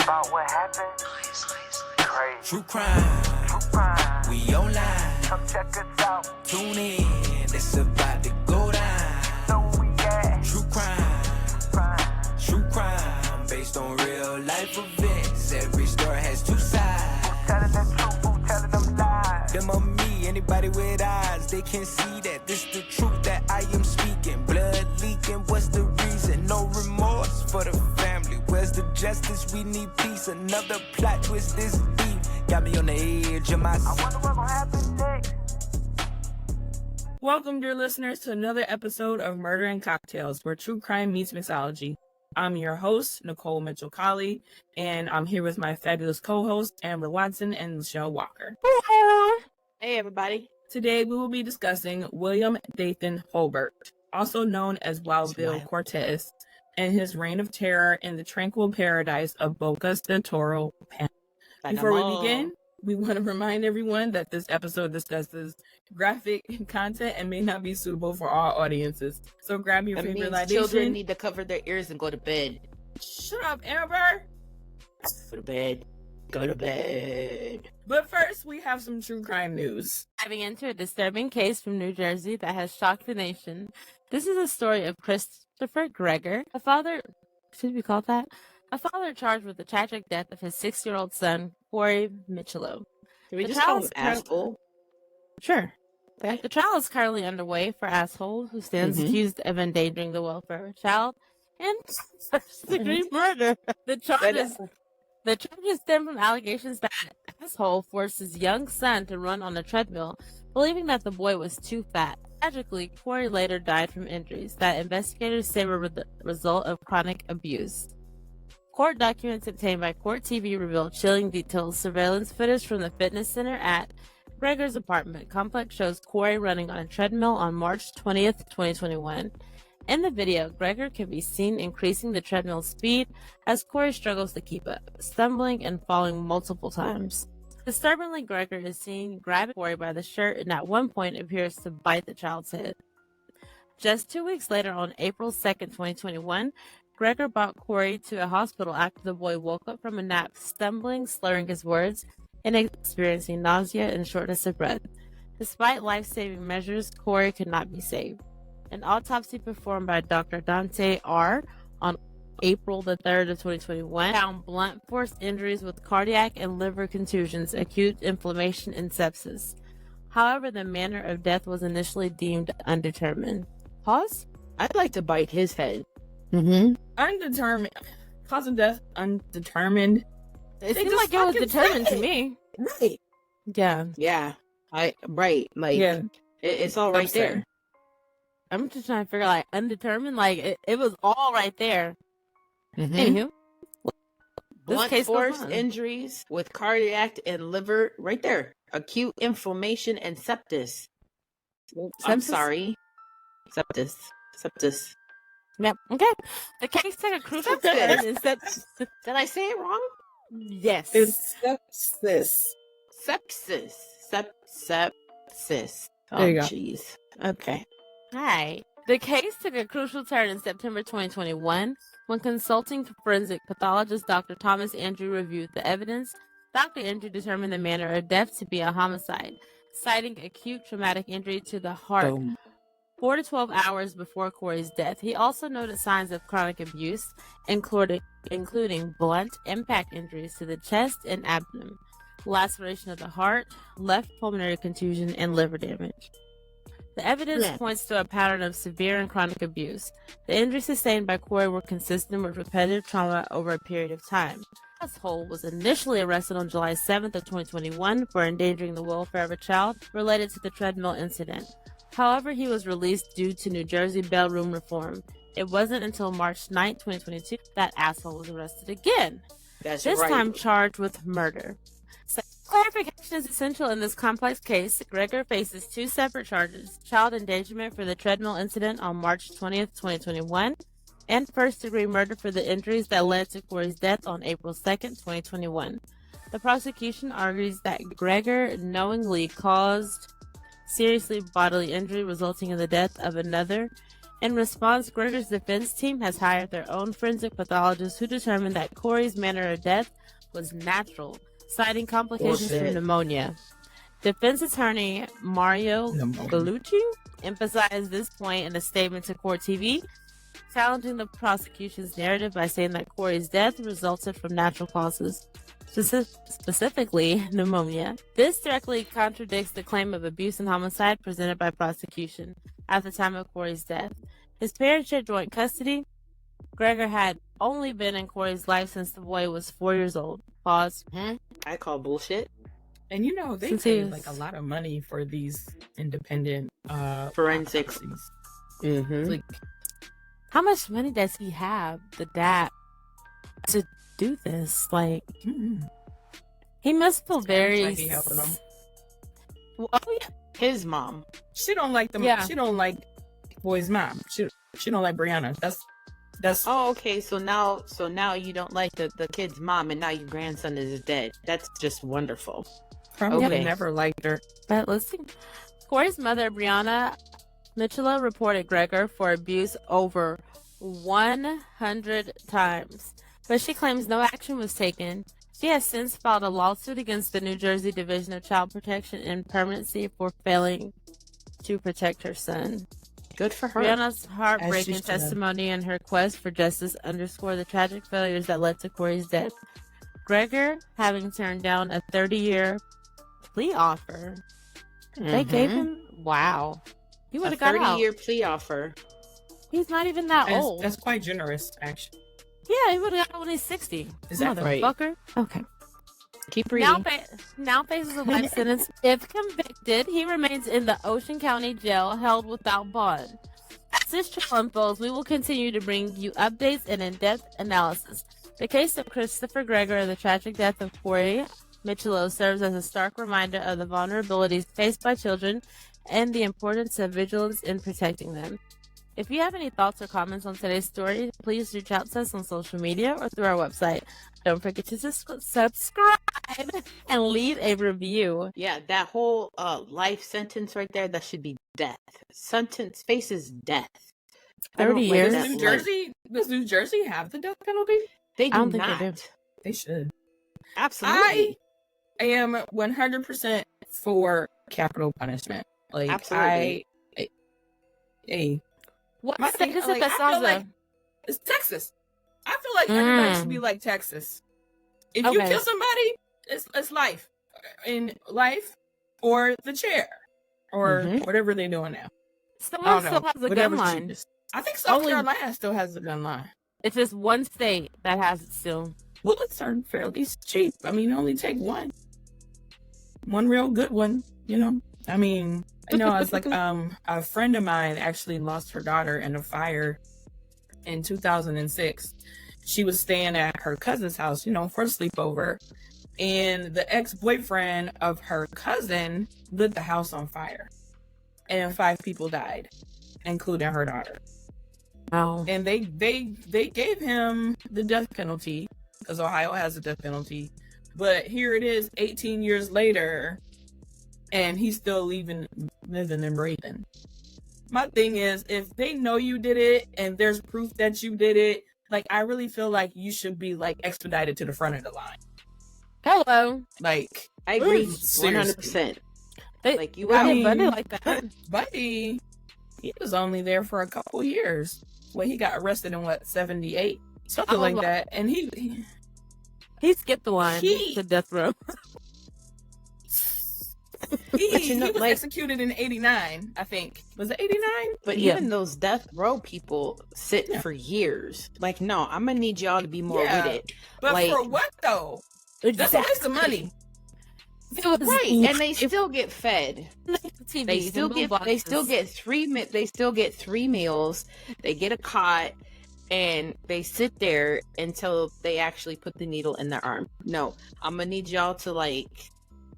about what happened? Crazy. True crime. We online. Come check us out. Tune in. It's about to go down. Know where we at. True crime. True crime. Based on real life events. Every story has two sides. Who's telling the truth? Who's telling them lies? Them on me, anybody with eyes, they can see that this the truth that I am speaking. Blood leaking, what's the reason? No remorse for the family. Where's the justice? We need peace. Another plot twist this deep. Got me on the edge of my I wonder what's gonna happen next. Welcome, dear listeners, to another episode of Murder and Cocktails, where true crime meets mixology. I'm your host, Nicole Mitchell-Colley, and I'm here with my fabulous co-hosts, Amber Watson and Michelle Walker. Hey, everybody. Today, we will be discussing William Dathan Holbert, also known as Wild Bill Cortez, and his reign of terror in the tranquil paradise of Bocas del Toro, Panama. Before we begin, we want to remind everyone that this episode discusses graphic content and may not be suitable for all audiences. So grab your favorite libation. Children need to cover their ears and go to bed. Shut up, Amber! Go to bed. Go to bed. But first, we have some true crime news. Diving into a disturbing case from New Jersey that has shocked the nation. This is a story of Christopher Greger, a father charged with the tragic death of his 6-year-old son, Corey Michello. Can we The just call him trial is asshole? Sure. Okay. The trial is currently underway for asshole, who stands accused of endangering the welfare of a child and first-degree murder. The charges stem from allegations that asshole forced his young son to run on a treadmill, believing that the boy was too fat. Tragically, Corey later died from injuries that investigators say were the result of chronic abuse. Court documents obtained by Court TV revealed chilling details. Surveillance footage from the fitness center at Greger's apartment complex shows Corey running on a treadmill on March 20th, 2021. In the video, Greger can be seen increasing the treadmill's speed as Corey struggles to keep up, stumbling and falling multiple times. Disturbingly, Greger is seen grabbing Corey by the shirt and at one point appears to bite the child's head. Just 2 weeks later, on April 2nd, 2021, Greger brought Corey to a hospital after the boy woke up from a nap, stumbling, slurring his words, and experiencing nausea and shortness of breath. Despite life-saving measures, Corey could not be saved. An autopsy performed by Dr. Dante R. on April the 3rd of 2021 found blunt force injuries with cardiac and liver contusions, acute inflammation, and sepsis. However, the manner of death was initially deemed undetermined. Pause? I'd like to bite his head. Undetermined. Cause of death, undetermined. It seemed like it was determined to me. Right. Yeah. Yeah. It's all right there. I'm just trying to figure like undetermined, like it was all right there. Mm-hmm. Anywho, Blunt case goes force on. injuries with cardiac and liver right there. Acute inflammation and sepsis. I'm Sepsis? sorry. Sepsis. Yep. Okay. The case took a crucial turn. Did I say it wrong? Yes. It's sepsis. Sepsis. Sepsis. Oh, There you go. jeez. Okay. Hi. The case took a crucial turn in September 2021 when consulting forensic pathologist Dr. Thomas Andrew reviewed the evidence. Dr. Andrew determined the manner of death to be a homicide, citing acute traumatic injury to the heart. Boom. 4 to 12 hours before Corey's death. He also noted signs of chronic abuse, including blunt impact injuries to the chest and abdomen, laceration of the heart, left pulmonary contusion, and liver damage. The evidence points to a pattern of severe and chronic abuse. The injuries sustained by Corey were consistent with repetitive trauma over a period of time. Asshole was initially arrested on July 7th of 2021 for endangering the welfare of a child related to the treadmill incident. However, he was released due to New Jersey bail room reform. It wasn't until March 9th, 2022 that Asshole was arrested again. That's This right. time charged with murder. So, clarification is essential in this complex case. Greger faces 2 separate charges: child endangerment for the treadmill incident on March 20th, 2021, and first-degree murder for the injuries that led to Corey's death on April 2nd, 2021. The prosecution argues that Greger knowingly caused seriously bodily injury resulting in the death of another In response, Gregor's defense team has hired their own forensic pathologist who determined that Corey's manner of death was natural, citing complications from pneumonia. Defense attorney Mario Bellucci emphasized this point in a statement to Court TV, challenging the prosecution's narrative by saying that Corey's death resulted from natural causes, specifically pneumonia. This directly contradicts the claim of abuse and homicide presented by prosecution at the time of Corey's death. His parents shared joint custody. Gregor had only been in Corey's life since the boy was 4 years old. Pause. I call bullshit. And you know, they pay like a lot of money for these independent forensics. Like, how much money does he have, the dad, to do this? Like, he must feel very. Like he helping them. Well, oh yeah, his mom. She don't like them. Yeah. She don't like boy's mom. She don't like Brianna. That's. Oh, okay. So now you don't like the kid's mom, and now your grandson is dead. That's just wonderful. Probably never liked her. But let's see. Corey's mother, Brianna Mitchell, reported Gregor for abuse over 100 times, but she claims no action was taken. She has since filed a lawsuit against the New Jersey Division of Child Protection and Permanency for failing to protect her son. Good for her. Brianna's heartbreaking testimony and her quest for justice underscore the tragic failures that led to Corey's death. Gregor, having turned down a 30-year plea offer, they gave him, he would have got out. 30-year plea offer. He's not even that old. That's quite generous, actually. Yeah, he would have got out when he's 60. Is that motherfucker? Right? Okay. Keep reading. Now faces a life sentence. If convicted, he remains in the Ocean County Jail, held without bond. As this trial unfolds, we will continue to bring you updates and in-depth analysis. The case of Christopher Gregor and the tragic death of Corey Mitchell serves as a stark reminder of the vulnerabilities faced by children and the importance of vigilance in protecting them. If you have any thoughts or comments on today's story, please reach out to us on social media or through our website. Don't forget to subscribe and leave a review. Yeah, that whole life sentence right there, that should be death. Sentence faces death. 30 years. Does New Jersey have the death penalty? They do I don't think not. they do. They should. Absolutely. I am 100% for capital punishment. Like, absolutely. What state is it that sounds like? It's Texas. I feel like everybody should be like Texas. If you kill somebody, it's life. In life or the chair. Or whatever they're doing now. Someone still has a gun line. I think South Carolina still has a gun line. It's just one state that has it still. Bullets are fairly cheap. I mean, only take one. One real good one, you know? I mean, it's like a friend of mine actually lost her daughter in a fire in 2006. She was staying at her cousin's house, for a sleepover. And the ex-boyfriend of her cousin lit the house on fire. And 5 people died, including her daughter. Wow. And they gave him the death penalty, because Ohio has a death penalty. But here it is, 18 years later, and he's still living and breathing. My thing is, if they know you did it and there's proof that you did it, like, I really feel like you should be, like, expedited to the front of the line. Hello. Like, I agree 100%. Like, you wouldn't Buddy like that. Buddy, he was only there for a couple years. Well, he got arrested in, 78? Something like that. And he skipped the line to death row. He was executed in 89, I think. Was it 89? But even those death row people sit for years. Like, no, I'm going to need y'all to be more with it. But like, for what, though? That's a waste of money. Right, and they still get fed. They still get 3 meals. They get a cot, and they sit there until they actually put the needle in their arm. No, I'm gonna need y'all to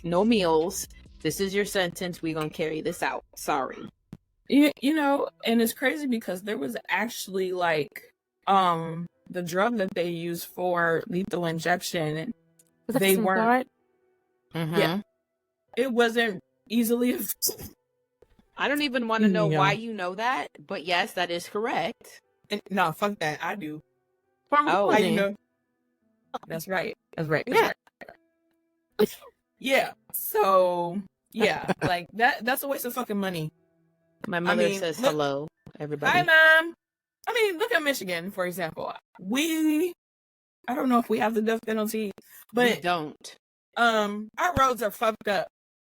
no meals. This is your sentence. We're gonna carry this out. Sorry. And it's crazy because there was actually the drug that they use for lethal injection. They weren't. Mm-hmm. Yeah, it wasn't easily. I don't even want to know Yeah. why you know that, but yes, that is correct. No, fuck that. I do. Oh. How you know? That's right. That's right. That's right. Yeah. So yeah, like that's a waste of fucking money. My mother mean, says look- hello, everybody. Hi, Mom. I mean, look at Michigan, for example. I don't know if we have the death penalty, We but don't. our roads are fucked up.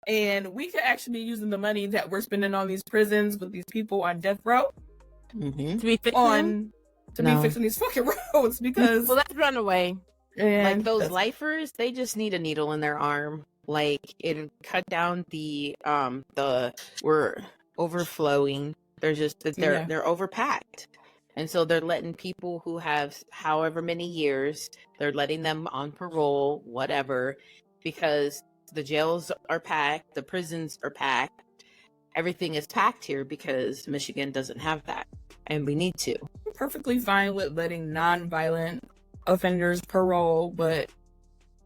And we could actually be using the money that we're spending on these prisons with these people on death row Mm-hmm. To be fixing be fixing these fucking roads because well, let's run away. Like those that's- lifers, they just need a needle in their arm. Like it cut down the we're overflowing. They're they're overpacked. And so they're letting people who have however many years, they're letting them on parole, whatever, because the jails are packed, the prisons are packed. Everything is packed here because Michigan doesn't have that. And we need to. I'm perfectly fine with letting non-violent offenders parole, but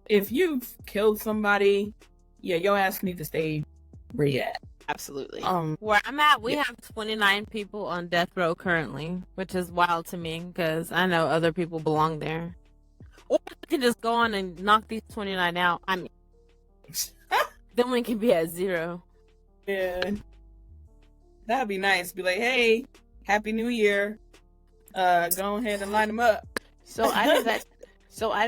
if you've killed somebody, yeah, your ass need to stay where you at. Absolutely. Where I'm at, we Yeah. have 29 people on death row currently, which is wild to me because I know other people belong there. Or we can just go on and knock these 29 out. I mean, then we can be at 0. Yeah, that'd be nice. Be like, hey, Happy New Year. Go ahead and line them up. So out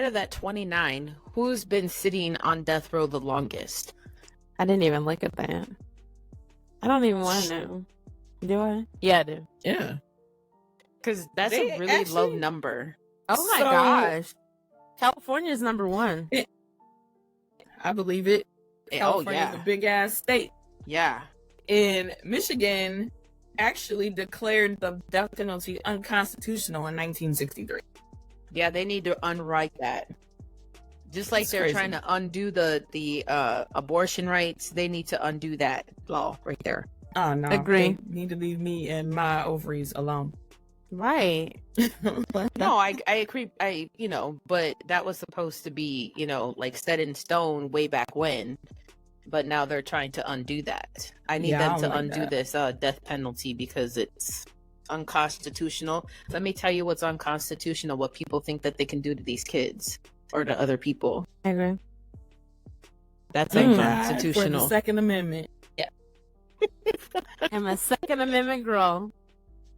of that 29, who's been sitting on death row the longest? I didn't even look at that. I don't even want to know. Do I? Yeah, I do. Yeah. Because that's They a really low actually- number. Oh my So- gosh. California is number 1. I believe it. California's a big ass state. Yeah. In Michigan, actually declared the death penalty unconstitutional in 1963. Yeah, they need to unwrite that. Just like It's they're crazy. trying to undo the abortion rights, they need to undo that law right there. Oh no, Agree. They need to leave me and my ovaries alone. Right. No, I agree. But that was supposed to be, like set in stone way back when. But now they're trying to undo that. I need Yeah, I them don't to like undo that. this death penalty because it's unconstitutional. Let me tell you what's unconstitutional, what people think that they can do to these kids or to other people. I agree. That's Thank God unconstitutional. for the Second Amendment. Yeah. I'm a Second Amendment girl.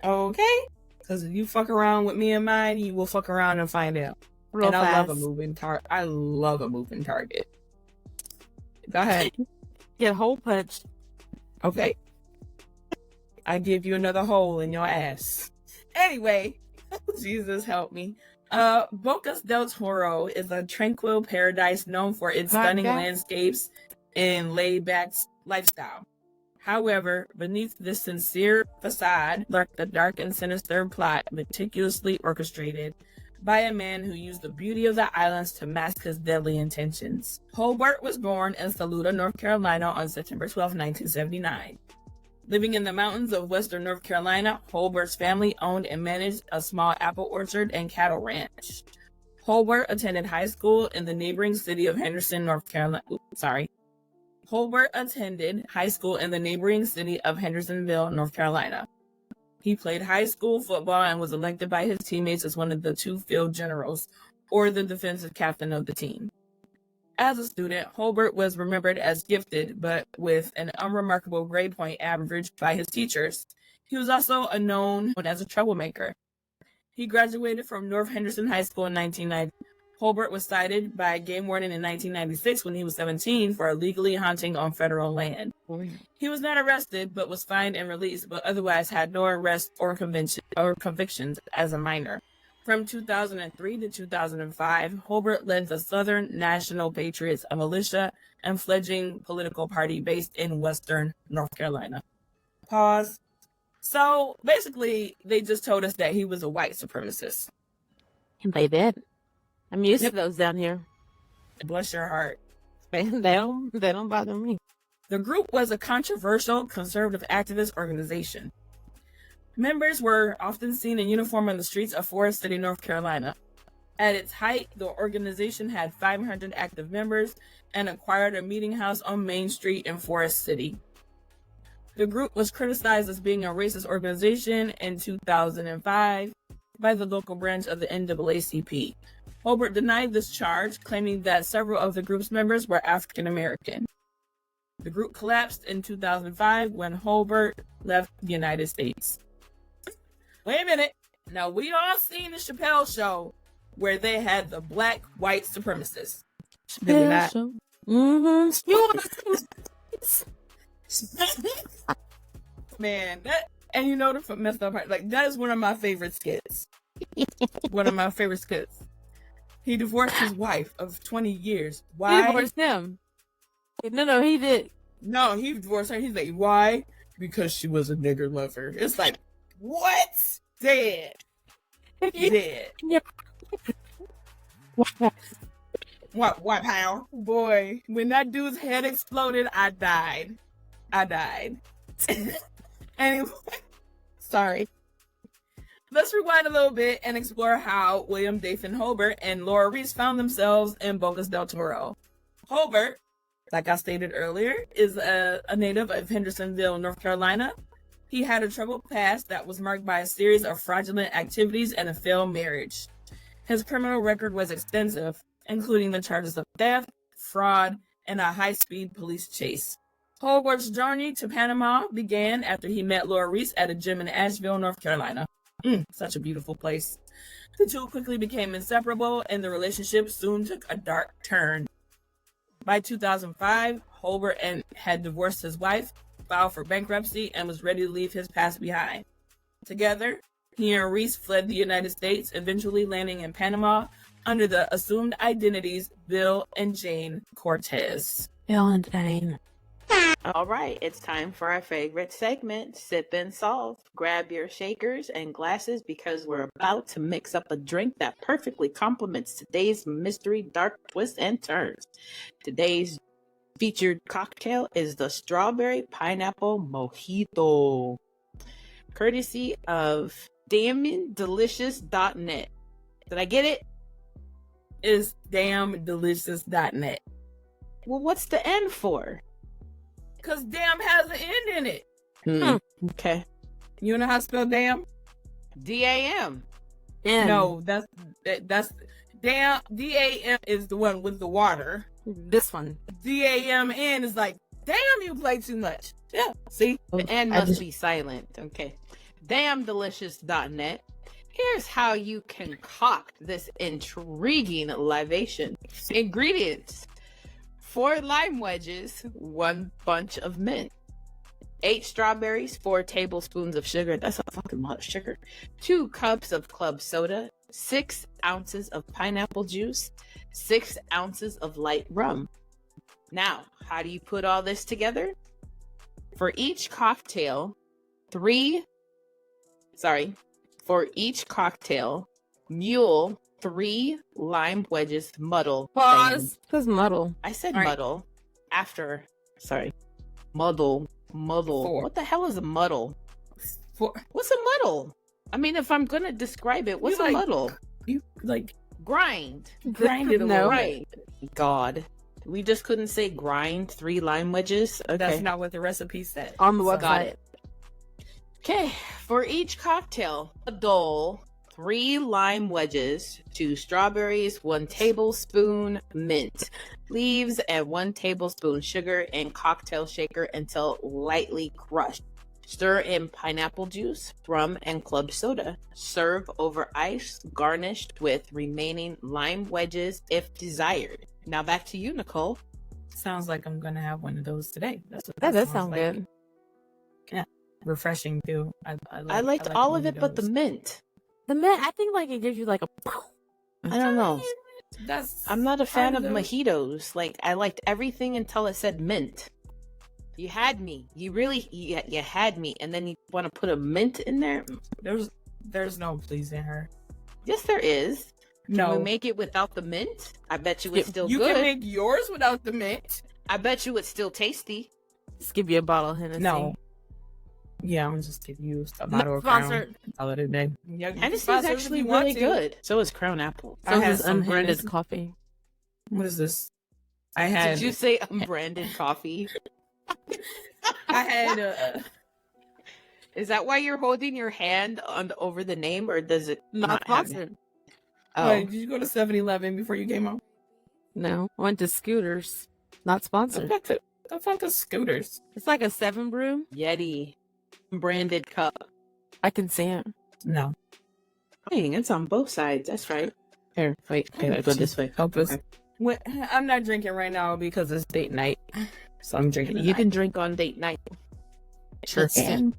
Okay. Because if you fuck around with me and mine, you will fuck around and find out. Real and I fast. love a moving target. I love a moving target. Go ahead. Get hole punched. Okay. I give you another hole in your ass. Anyway, Jesus help me. Bocas del Toro is a tranquil paradise known for its stunning landscapes and laid-back lifestyle. However, beneath this sincere facade lurked the dark and sinister plot meticulously orchestrated by a man who used the beauty of the islands to mask his deadly intentions. Holbert was born in Saluda, North Carolina on September 12, 1979. Living in the mountains of western North Carolina, Holbert's family owned and managed a small apple orchard and cattle ranch. Holbert attended high school in the neighboring city of Henderson, North Carolina. Holbert attended high school in the neighboring city of Hendersonville, North Carolina. He played high school football and was elected by his teammates as one of the 2 field generals, or the defensive captain of the team. As a student, Holbert was remembered as gifted, but with an unremarkable grade point average by his teachers. He was also known as a troublemaker. He graduated from North Henderson High School in 1990. Holbert was cited by a game warden in 1996 when he was 17 for illegally hunting on federal land. He was not arrested, but was fined and released, but otherwise had no arrests or convictions as a minor. From 2003 to 2005, Holbert led the Southern National Patriots, a militia and fledgling political party based in Western North Carolina. Pause. So basically, they just told us that he was a white supremacist. They did. I'm used to those down here. Bless your heart. They don't bother me. The group was a controversial conservative activist organization. Members were often seen in uniform on the streets of Forest City, North Carolina. At its height, the organization had 500 active members and acquired a meeting house on Main Street in Forest City. The group was criticized as being a racist organization in 2005 by the local branch of the NAACP. Holbert denied this charge, claiming that several of the group's members were African American. The group collapsed in 2005 when Holbert left the United States. Wait a minute. Now, we all seen the Chappelle show where they had the black white supremacists. Did we not? Man, and you know the messed up part, like, that is one of my favorite skits. One of my favorite skits. He divorced his wife of 20 years. Why? He divorced him. No, he did. No, he divorced her. He's like, why? Because she was a nigger lover. It's like, what? Dead. Dead. What, how? Boy, when that dude's head exploded, I died. Anyway, sorry. Let's rewind a little bit and explore how William Dathan Holbert and Laura Reese found themselves in Bocas del Toro. Holbert, like I stated earlier, is a native of Hendersonville, North Carolina. He had a troubled past that was marked by a series of fraudulent activities and a failed marriage. His criminal record was extensive, including the charges of theft, fraud, and a high-speed police chase. Holbert's journey to Panama began after he met Laura Reese at a gym in Asheville, North Carolina. Such a beautiful place. The two quickly became inseparable, and the relationship soon took a dark turn. By 2005, Holbert had divorced his wife, filed for bankruptcy, and was ready to leave his past behind. Together, he and Reese fled the United States, eventually landing in Panama under the assumed identities Bill and Jane Cortez. Bill and Jane. All right, it's time for our favorite segment, Sip and Solve. Grab your shakers and glasses because we're about to mix up a drink that perfectly complements today's mystery, dark twists, and turns. Today's featured cocktail is the Strawberry Pineapple Mojito, courtesy of damndelicious.net. Did I get it? It's damndelicious.net. Well, what's the N for? Because damn has an end in it. Okay. You know how to spell damn? D-A-M. No, that's damn. D-A-M is the one with the water. This one. D-A-M-N is like, damn, you play too much. Yeah, see? The N must be silent. Okay. Damndelicious.net. Here's how you concoct this intriguing libation. Ingredients: 4 lime wedges, 1 bunch of mint, 8 strawberries, 4 tablespoons of sugar. That's a fucking lot of sugar. 2 cups of club soda, 6 ounces of pineapple juice, 6 ounces of light rum. Now, how do you put all this together? For each cocktail, mule 3 lime wedges muddle. Pause. Who's muddle? I said All right. muddle after. Sorry. Muddle. 4. What the hell is a muddle? 4. What's a muddle? I mean, if I'm going to describe it, what's You a like- muddle? You like Grind. grind it a No. little Right. God. We just couldn't say grind 3 lime wedges? Okay. That's not what the recipe said. On the Got website. it. Okay, for each cocktail, a dole, 3 lime wedges, 2 strawberries, 1 tablespoon mint, leaves, and 1 tablespoon sugar in cocktail shaker until lightly crushed. Stir in pineapple juice, rum, and club soda. Serve over ice, garnished with remaining lime wedges if desired. Now back to you, Nicole. Sounds like I'm gonna have one of those today. That's what That does sounds sound like. good. Refreshing too. I liked all of it but the mint. The mint, I think like it gives you like a. I don't know. That's I'm not a fan of I don't know. mojitos. Like, I liked everything until it said mint. You had me. You really, you had me. And then you want to put a mint in there? There's no pleasing her. Yes, there is. Can No, we make it without the mint? I bet you it's still you good. can make yours without the mint. I bet you it's still tasty. Just give you a bottle of Hennessy. No. Yeah, I'm just giving you a Not bottle of Crown. sponsored. Call it a day. Yeah, Hennessy sponsor is us if actually you want really to. good. So is Crown Apple. I So had is some unbranded Hennessy. coffee. What is this? I had. Did you say unbranded coffee? I had Is that why you're holding your hand over the name, or does it Not have it? sponsored. Oh, Wait, did you go to 7-Eleven before you came home? No, I went to Scooters. Not sponsored. That's not the Scooters. It's like a 7 brew. Yeti branded cup. I can see it. No. Dang, it's on both sides. That's right. Here, wait. Okay, go this way. Help us. Okay. I'm not drinking right now because it's date night. So I'm drinking. You can drink on date night. Sure can.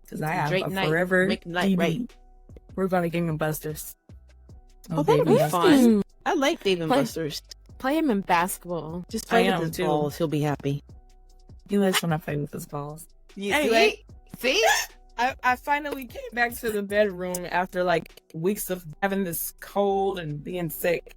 Because I have Drink a night, forever make night DB. right. We're going to Game and Busters. Oh, that'll be Dave & fun. Buster's. I like Dave and Play- Buster's. Play him in basketball. Just play I with am his too. balls. He'll be happy. He likes when I play with his balls. Anyway, see? I finally came back to the bedroom after like weeks of having this cold and being sick.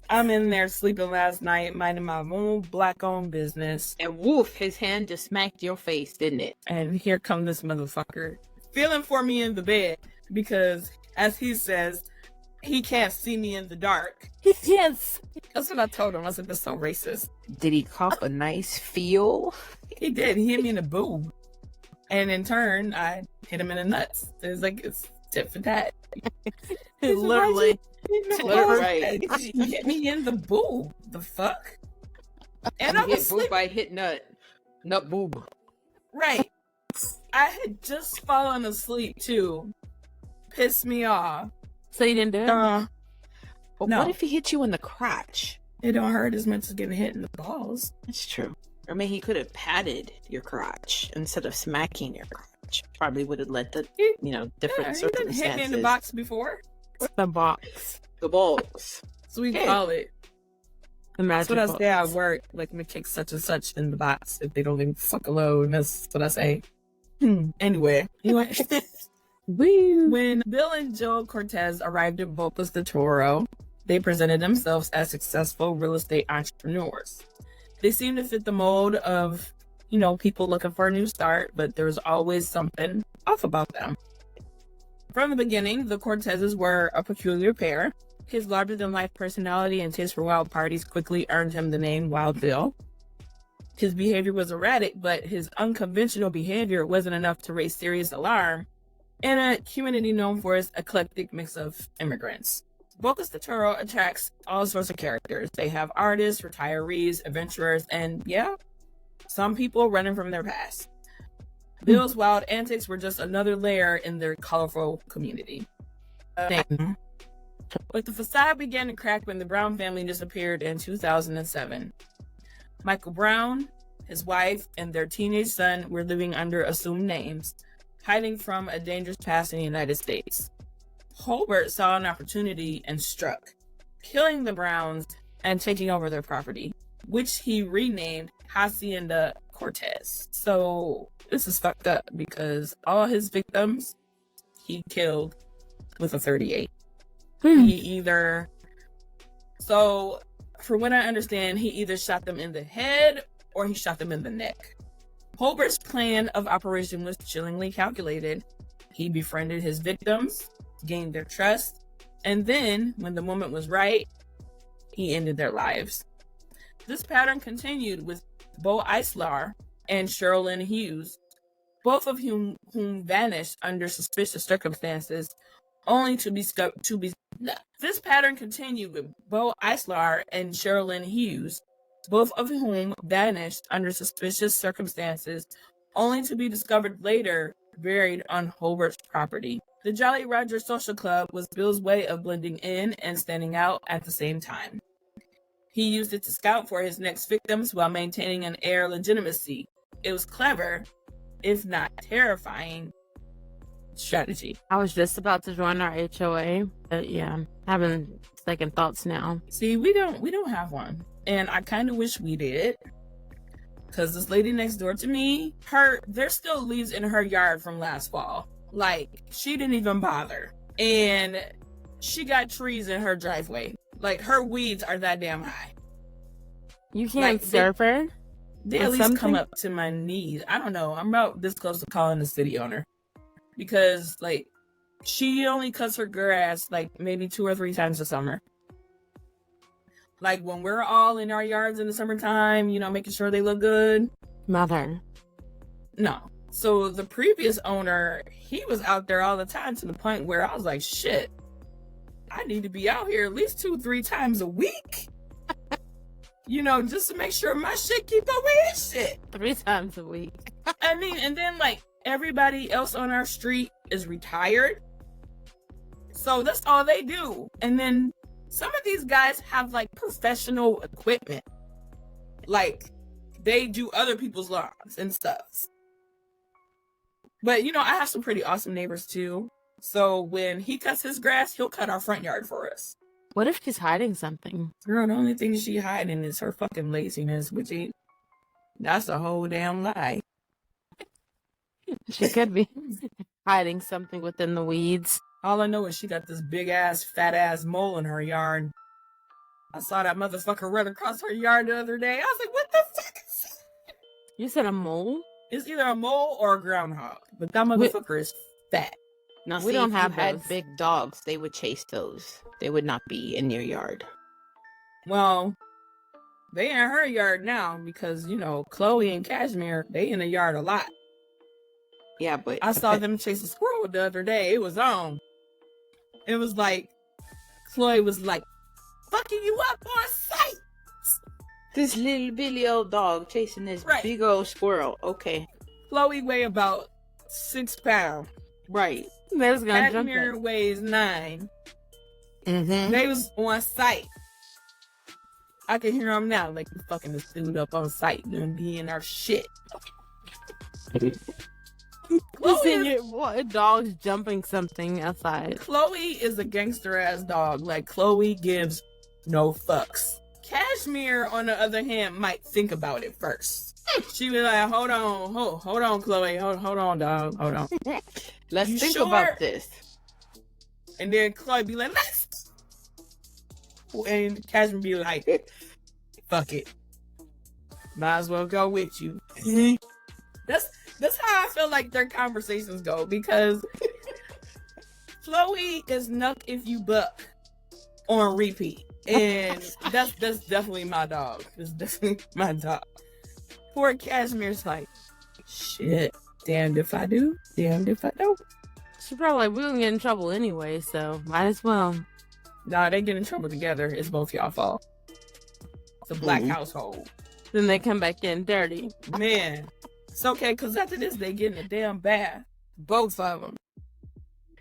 I'm in there sleeping last night, minding my own black-owned business. And woof, his hand just smacked your face, didn't it? And here comes this motherfucker feeling for me in the bed because, as he says, he can't see me in the dark. He can't. That's what I told him. I said, that's so racist. Did he cop a nice feel? He did. He hit me in the boob. And in turn, I hit him in the nuts. It's like, it's tit for tat. Literally. Right. You hit me in the boob. The fuck? And I You was get booed sleeping. by hit nut. Nut boob. Right. I had just fallen asleep too. Pissed me off. So you didn't do it? But No. what if he hit you in the crotch? It don't hurt as much as getting hit in the balls. That's true. Or maybe he could have patted your crotch instead of smacking your crotch. Probably would have led to, different Yeah, he didn't circumstances. hit me in the box before. The box. The balls. So we Yeah. call it. The That's magic what I box. say at work. Like, me kick such and such in the box if they don't leave the fuck alone. That's what I say. Anyway. Woo. When Bill and Joe Cortez arrived at Bocas del Toro, they presented themselves as successful real estate entrepreneurs. They seemed to fit the mold of, people looking for a new start, but there was always something off about them. From the beginning, the Cortezes were a peculiar pair. His larger-than-life personality and taste for wild parties quickly earned him the name Wild Bill. His behavior was erratic, but his unconventional behavior wasn't enough to raise serious alarm in a community known for its eclectic mix of immigrants. Bocas del Toro attracts all sorts of characters. They have artists, retirees, adventurers, and some people running from their past. Bill's wild antics were just another layer in their colorful community. But the facade began to crack when the Brown family disappeared in 2007. Michael Brown, his wife, and their teenage son were living under assumed names, hiding from a dangerous past in the United States. Holbert saw an opportunity and struck, killing the Browns and taking over their property, which he renamed Hacienda Cortez. So this is fucked up because all his victims he killed with a 38. So from what I understand, he either shot them in the head or he shot them in the neck. Holbert's plan of operation was chillingly calculated. He befriended his victims, gained their trust, and then, when the moment was right, he ended their lives. This pattern continued with Bo Islar and Sherilyn Hughes, both of whom vanished under suspicious circumstances, only to be This pattern continued with Bo Islar and Sherilyn Hughes, both of whom vanished under suspicious circumstances, only to be discovered later buried on Holbert's property. The Jolly Roger Social Club was Bill's way of blending in and standing out at the same time. He used it to scout for his next victims while maintaining an air of legitimacy. It was clever, if not terrifying, strategy. I was just about to join our HOA, but having second thoughts now. See, we don't have one, and I kind of wish we did, because this lady next door to me, there's still leaves in her yard from last fall. Like, she didn't even bother, and she got trees in her driveway. Like, her weeds are that damn high. You can't serve her? They at least come up to my knees. I don't know. I'm about this close to calling the city owner. Because, like, she only cuts her grass, like, maybe 2 or 3 times a summer. Like, when we're all in our yards in the summertime, making sure they look good, Mother. No. So the previous owner, he was out there all the time to the point where I was like, shit, I need to be out here at least 2-3 times a week. You know, just to make sure my shit keep up with his shit. 3 times a week. I mean, and then like everybody else on our street is retired. So that's all they do. And then some of these guys have like professional equipment. Like they do other people's lawns and stuff. But you know, I have some pretty awesome neighbors too. So when he cuts his grass, he'll cut our front yard for us. What if she's hiding something? Girl, the only thing she hiding is her fucking laziness, which ain't, that's a whole damn lie. She could be hiding something within the weeds. All I know is she got this big ass, fat ass mole in her yard. I saw that motherfucker run across her yard the other day. I was like, what the fuck is that? You said a mole? It's either a mole or a groundhog, but that motherfucker is fat. Now, We don't have if you had those. big dogs, they would chase those. They would not be in your yard. Well, they in her yard now because, you know, Chloe and Cashmere, they in the yard a lot. Yeah, but I saw them chase a squirrel the other day. It was on. It was like, Chloe was like, fucking you up on sight. This little bitty old dog chasing this Right. big old squirrel. Okay. Chloe weigh about 6 pounds. Right. They was gonna jump Cashmere it. weighs 9. Mm-hmm. They was on site. I can hear them now, like you fucking this dude up on site and be in our shit. Listen, what dog's jumping something outside? Chloe is a gangster ass dog. Like Chloe gives no fucks. Cashmere, on the other hand, might think about it first. She be like, hold on, Chloe, hold on, dog, hold on. Let's You think sure? about this. And then Chloe be like, let's. And Cashmere be like, fuck it. Might as well go with you. That's how I feel like their conversations go, because Chloe is Nuck If You Buck on repeat. And that's definitely my dog. It's definitely my dog. Poor Cashmere's like, shit, damned if I do, damned if I don't. She probably like, we gonna get in trouble anyway, so might as well. Nah, they get in trouble together. It's both y'all fault. It's a black household. Then they come back in dirty. Man, it's okay, because after this, they get in a damn bath. Both of them.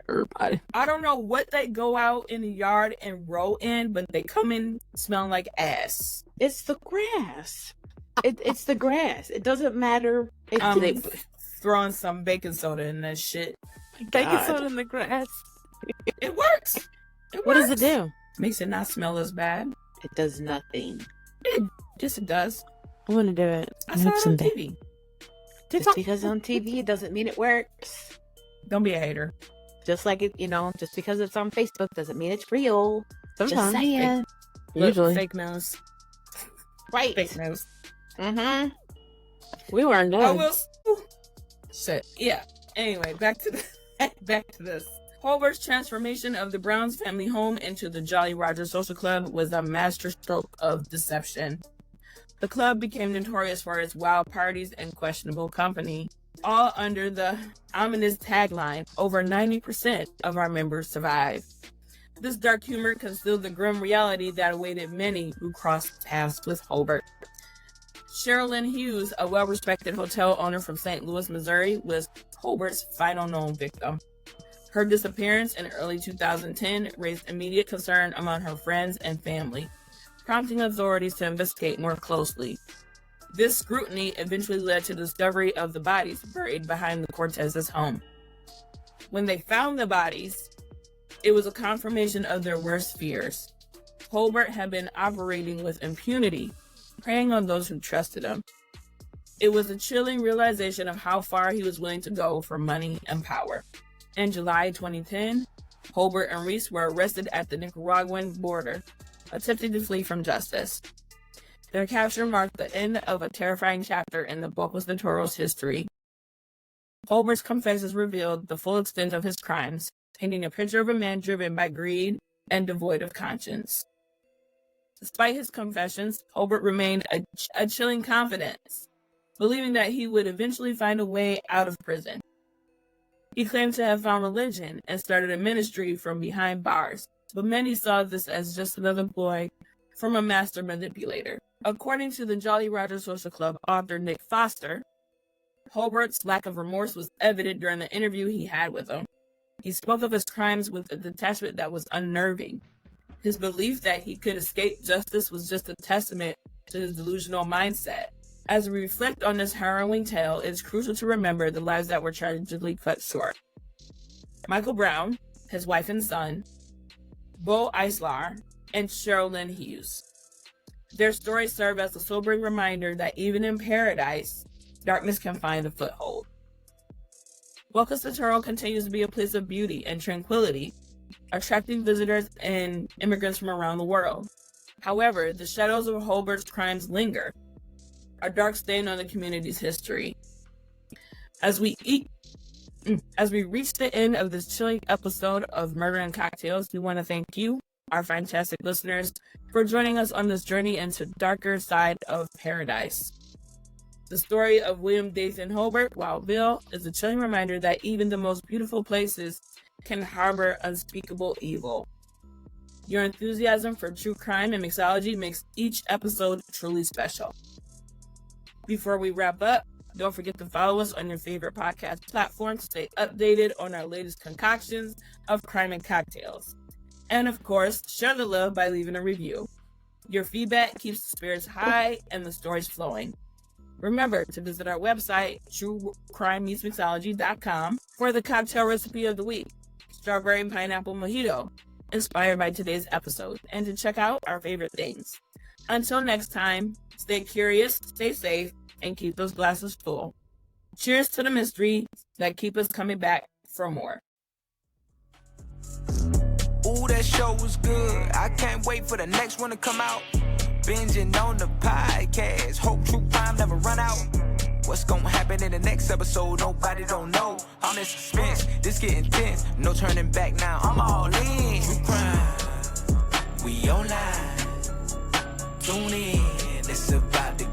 Everybody. I don't know what they go out in the yard and roll in, but they come in smelling like ass. It's the grass. It's the grass. It doesn't matter if they... Throwing some baking soda in that shit. Baking God. soda in the grass. It works. It What works. does it do? Makes it not smell as bad. It does nothing. Yes, it does. I want to do it. I saw it on TV. Just because it's on TV, it doesn't mean it works. Don't be a hater. Just like it, just because it's on Facebook doesn't mean it's real. Just Sometimes. saying. Look, Usually. fake news. Right. Fake news. Mm-hmm. We weren't I done. will. Shit. Yeah. Anyway, back to this. Holbert's transformation of the Browns family home into the Jolly Roger Social Club was a masterstroke of deception. The club became notorious for its wild parties and questionable company, all under the ominous tagline, over 90% of our members survive. This dark humor concealed the grim reality that awaited many who crossed paths with Holbert. Sherilyn Hughes, a well-respected hotel owner from St. Louis, Missouri, was Holbert's final known victim. Her disappearance in early 2010 raised immediate concern among her friends and family, prompting authorities to investigate more closely. This scrutiny eventually led to the discovery of the bodies buried behind the Cortez's home. When they found the bodies, it was a confirmation of their worst fears. Holbert had been operating with impunity, preying on those who trusted him. It was a chilling realization of how far he was willing to go for money and power. In July 2010, Holbert and Reese were arrested at the Nicaraguan border, attempting to flee from justice. Their capture marked the end of a terrifying chapter in the Bocas del Toro's history. Holbert's confessions revealed the full extent of his crimes, painting a picture of a man driven by greed and devoid of conscience. Despite his confessions, Holbert remained a chilling confidence. believing that he would eventually find a way out of prison. He claimed to have found religion and started a ministry from behind bars, but many saw this as just another ploy from a master manipulator. According to the Jolly Roger Social Club author Nick Foster, Holbert's lack of remorse was evident during the interview he had with him. He spoke of his crimes with a detachment that was unnerving. His belief that he could escape justice was just a testament to his delusional mindset. As we reflect on this harrowing tale, it's crucial to remember the lives that were tragically cut short. Michael Brown, his wife and son, Bo Islar, and Cheryl Lynn Hughes. Their stories serve as a sobering reminder that even in paradise, darkness can find a foothold. Bocas del Toro continues to be a place of beauty and tranquility, attracting visitors and immigrants from around the world. However, the shadows of Holbert's crimes linger, a dark stain on the community's history. As we reach the end of this chilling episode of Murder and Cocktails, we want to thank you, our fantastic listeners, for joining us on this journey into the darker side of paradise. The story of William Dathan Holbert, Wild Bill, is a chilling reminder that even the most beautiful places can harbor unspeakable evil. Your enthusiasm for true crime and mixology makes each episode truly special. Before we wrap up, don't forget to follow us on your favorite podcast platform to stay updated on our latest concoctions of crime and cocktails. And of course, share the love by leaving a review. Your feedback keeps the spirits high and the stories flowing. Remember to visit our website, truecrimemeetsmixology.com, for the cocktail recipe of the week, strawberry and pineapple mojito, inspired by today's episode, and to check out our favorite things. Until next time, stay curious, stay safe, and keep those glasses full. Cheers to the mystery that keep us coming back for more. Ooh, that show was good. I can't wait for the next one to come out. Binging on the podcast. Hope true crime never run out. What's gonna happen in the next episode? Nobody don't know. All this suspense, this get intense. No turning back now. I'm all in. True crime, we online. Tune in. It's about to